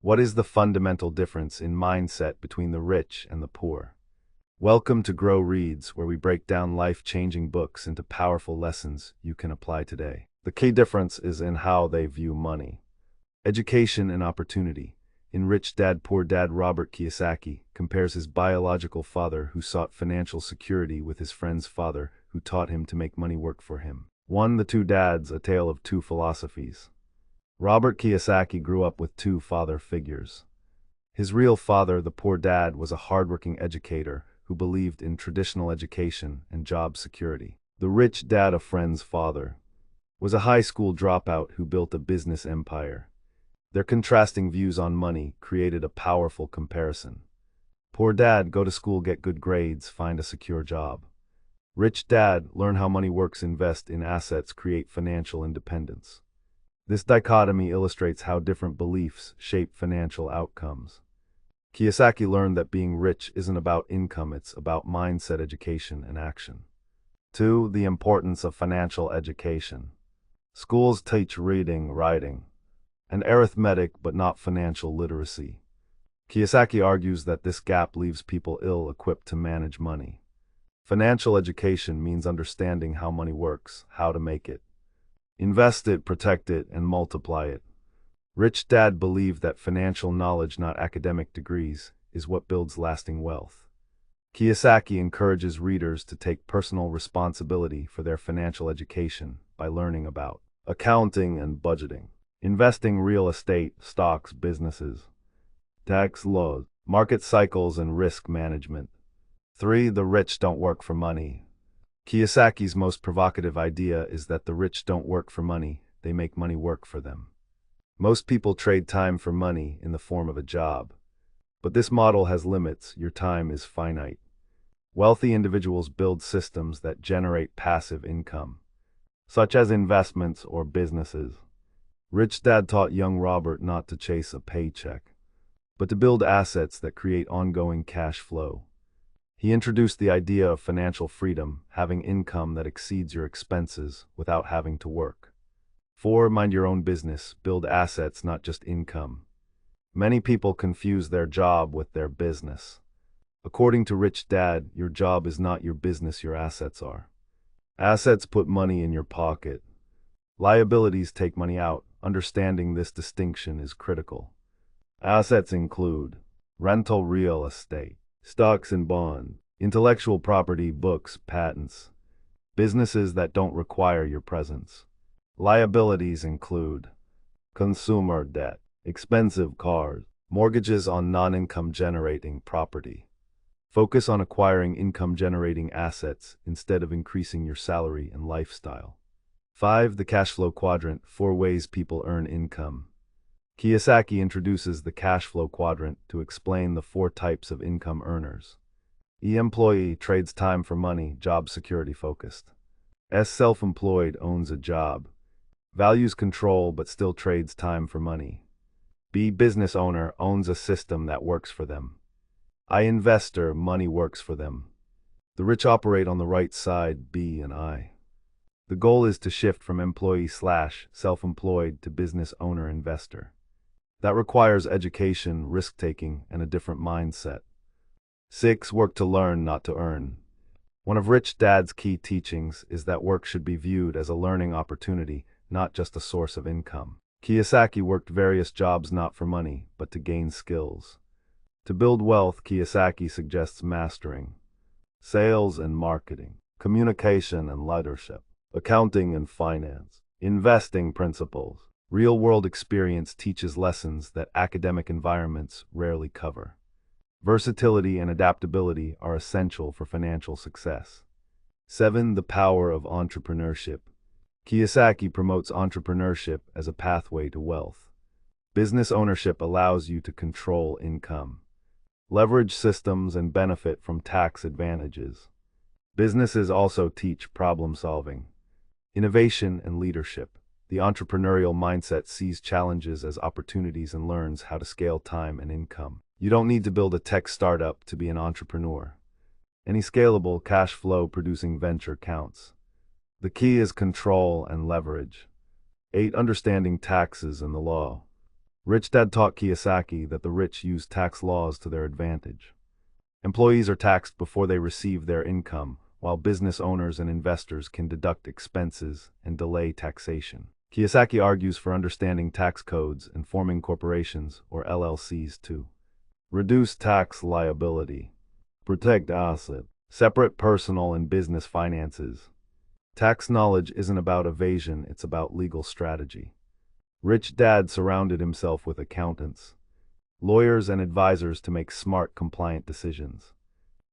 What is the fundamental difference in mindset between the rich and the poor? Welcome to Grow Reads, where we break down life-changing books into powerful lessons you can apply today. The key difference is in how they view money. Education and opportunity. In Rich Dad, Poor Dad, Robert Kiyosaki compares his biological father who sought financial security with his friend's father who taught him to make money work for him. The Two Dads, A Tale of Two Philosophies. Robert Kiyosaki grew up with two father figures. His real father, the poor dad, was a hardworking educator who believed in traditional education and job security. The rich dad, a friend's father, was a high school dropout who built a business empire. Their contrasting views on money created a powerful comparison. Poor dad, go to school, get good grades, find a secure job. Rich dad, learn how money works, invest in assets, create financial independence. This dichotomy illustrates how different beliefs shape financial outcomes. Kiyosaki learned that being rich isn't about income, it's about mindset, education, and action. 2. The importance of financial education. Schools teach reading, writing, and arithmetic, but not financial literacy. Kiyosaki argues that this gap leaves people ill-equipped to manage money. Financial education means understanding how money works, how to make it, invest it, protect it, and multiply it. Rich Dad believed that financial knowledge, not academic degrees, is what builds lasting wealth. Kiyosaki encourages readers to take personal responsibility for their financial education by learning about accounting and budgeting, investing, real estate, stocks, businesses, tax laws, market cycles, and risk management. 3. The rich don't work for money. Kiyosaki's most provocative idea is that the rich don't work for money, they make money work for them. Most people trade time for money in the form of a job. But this model has limits. Your time is finite. Wealthy individuals build systems that generate passive income, such as investments or businesses. Rich Dad taught young Robert not to chase a paycheck, but to build assets that create ongoing cash flow. He introduced the idea of financial freedom, having income that exceeds your expenses without having to work. 4. Mind your own business, build assets, not just income. Many people confuse their job with their business. According to Rich Dad, your job is not your business, your assets are. Assets put money in your pocket. Liabilities take money out. Understanding this distinction is critical. Assets include rental real estate, stocks and bonds, intellectual property, books, patents, businesses that don't require your presence. Liabilities include consumer debt, expensive cars, mortgages on non-income generating property. Focus on acquiring income-generating assets instead of increasing your salary and lifestyle. 5. The Cashflow Quadrant, 4 ways people earn income. Kiyosaki introduces the Cashflow Quadrant to explain the 4 types of income earners. E. Employee, trades time for money, job security focused. S. Self-employed, owns a job, values control but still trades time for money. B. Business owner, owns a system that works for them. I. Investor, money works for them. The rich operate on the right side, B and I. The goal is to shift from employee/self-employed to business owner investor. That requires education, risk-taking, and a different mindset. 6. Work to learn, not to earn. One of Rich Dad's key teachings is that work should be viewed as a learning opportunity, not just a source of income. Kiyosaki worked various jobs not for money, but to gain skills. To build wealth, Kiyosaki suggests mastering sales and marketing, communication and leadership, accounting and finance, investing principles. Real-world experience teaches lessons that academic environments rarely cover. Versatility and adaptability are essential for financial success. 7. The power of entrepreneurship. Kiyosaki promotes entrepreneurship as a pathway to wealth. Business ownership allows you to control income, leverage systems, and benefit from tax advantages. Businesses also teach problem-solving, innovation, and leadership. The entrepreneurial mindset sees challenges as opportunities and learns how to scale time and income. You don't need to build a tech startup to be an entrepreneur. Any scalable, cash flow producing venture counts. The key is control and leverage. 8. Understanding taxes and the law. Rich Dad taught Kiyosaki that the rich use tax laws to their advantage. Employees are taxed before they receive their income, while business owners and investors can deduct expenses and delay taxation. Kiyosaki argues for understanding tax codes and forming corporations, or LLCs, to reduce tax liability, protect asset, separate personal and business finances. Tax knowledge isn't about evasion, it's about legal strategy. Rich Dad surrounded himself with accountants, lawyers, and advisors to make smart, compliant decisions.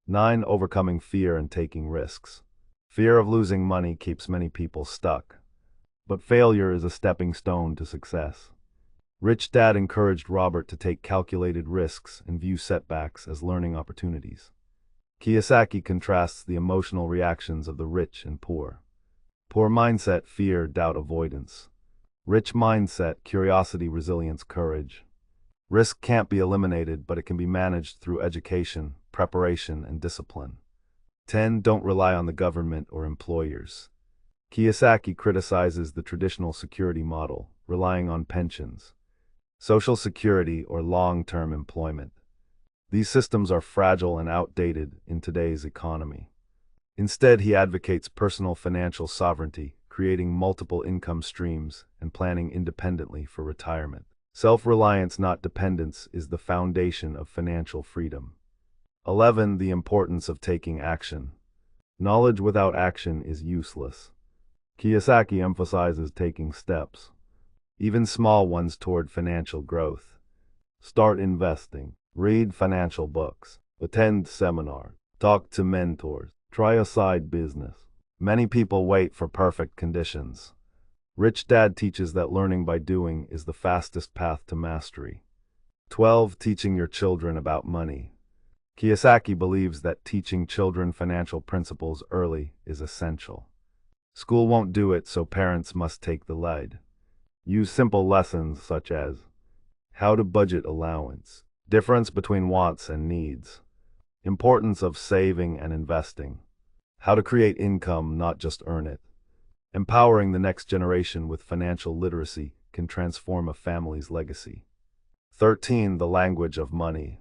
9. Overcoming fear and taking risks. Fear of losing money keeps many people stuck, but failure is a stepping stone to success. Rich Dad encouraged Robert to take calculated risks and view setbacks as learning opportunities. Kiyosaki contrasts the emotional reactions of the rich and poor. Poor mindset: fear, doubt, avoidance. Rich mindset: curiosity, resilience, courage. Risk can't be eliminated, but it can be managed through education, preparation, and discipline. 10. Don't rely on the government or employers. Kiyosaki criticizes the traditional security model, relying on pensions, Social Security, or long-term employment. These systems are fragile and outdated in today's economy. Instead, he advocates personal financial sovereignty, creating multiple income streams and planning independently for retirement. Self-reliance, not dependence, is the foundation of financial freedom. 11. The importance of taking action. Knowledge without action is useless. Kiyosaki emphasizes taking steps, even small ones, toward financial growth. Start investing, read financial books, attend seminars, talk to mentors, try a side business. Many people wait for perfect conditions. Rich Dad teaches that learning by doing is the fastest path to mastery. 12. Teaching your children about money. Kiyosaki believes that teaching children financial principles early is essential. School won't do it, so parents must take the lead. Use simple lessons such as how to budget allowance, difference between wants and needs, importance of saving and investing, how to create income, not just earn it. Empowering the next generation with financial literacy can transform a family's legacy. 13. The language of money.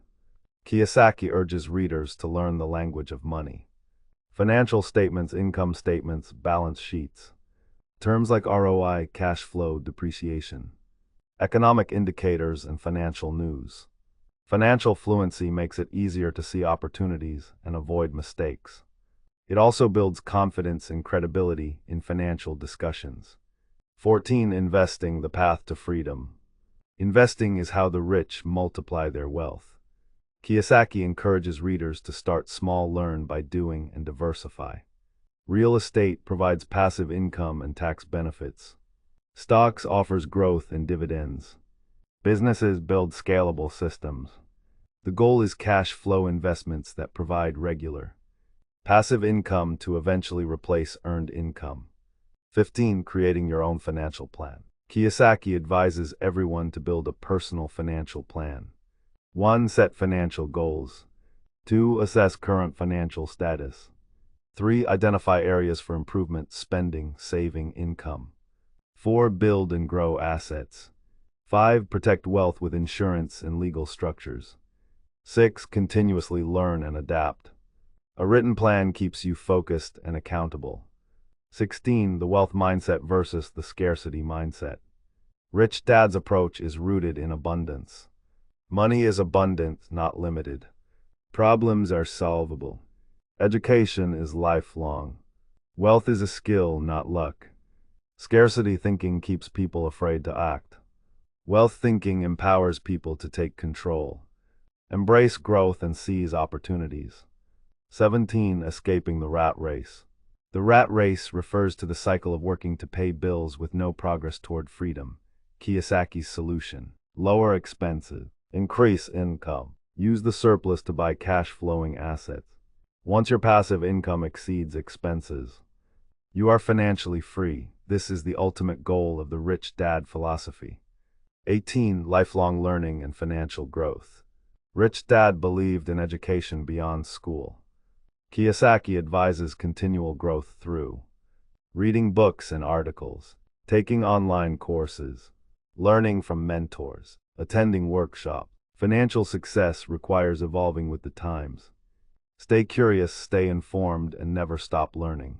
Kiyosaki urges readers to learn the language of money. Financial statements, income statements, balance sheets. Terms like ROI, cash flow, depreciation. Economic indicators and financial news. Financial fluency makes it easier to see opportunities and avoid mistakes. It also builds confidence and credibility in financial discussions. 14. Investing, the path to freedom. Investing is how the rich multiply their wealth. Kiyosaki encourages readers to start small, learn by doing, and diversify. Real estate provides passive income and tax benefits. Stocks offers growth and dividends. Businesses build scalable systems. The goal is cash flow investments that provide regular, passive income to eventually replace earned income. 15. Creating your own financial plan. Kiyosaki advises everyone to build a personal financial plan. 1. Set financial goals. 2. Assess current financial status. 3. Identify areas for improvement: spending, saving, income. 4. Build and grow assets. 5. Protect wealth with insurance and legal structures. 6. Continuously learn and adapt. A written plan keeps you focused and accountable. 16. The wealth mindset versus the scarcity mindset. Rich Dad's approach is rooted in abundance. Money is abundant, not limited. Problems are solvable. Education is lifelong. Wealth is a skill, not luck. Scarcity thinking keeps people afraid to act. Wealth thinking empowers people to take control. Embrace growth and seize opportunities. 17. Escaping the rat race. The rat race refers to the cycle of working to pay bills with no progress toward freedom. Kiyosaki's solution: lower expenses, increase income, use the surplus to buy cash-flowing assets. Once your passive income exceeds expenses, you are financially free. This is the ultimate goal of the Rich Dad philosophy. 18. Lifelong learning and financial growth. Rich Dad believed in education beyond school. Kiyosaki advises continual growth through reading books and articles, taking online courses, learning from mentors, Attending workshop. Financial success requires evolving with the times. Stay curious, stay informed, and never stop learning.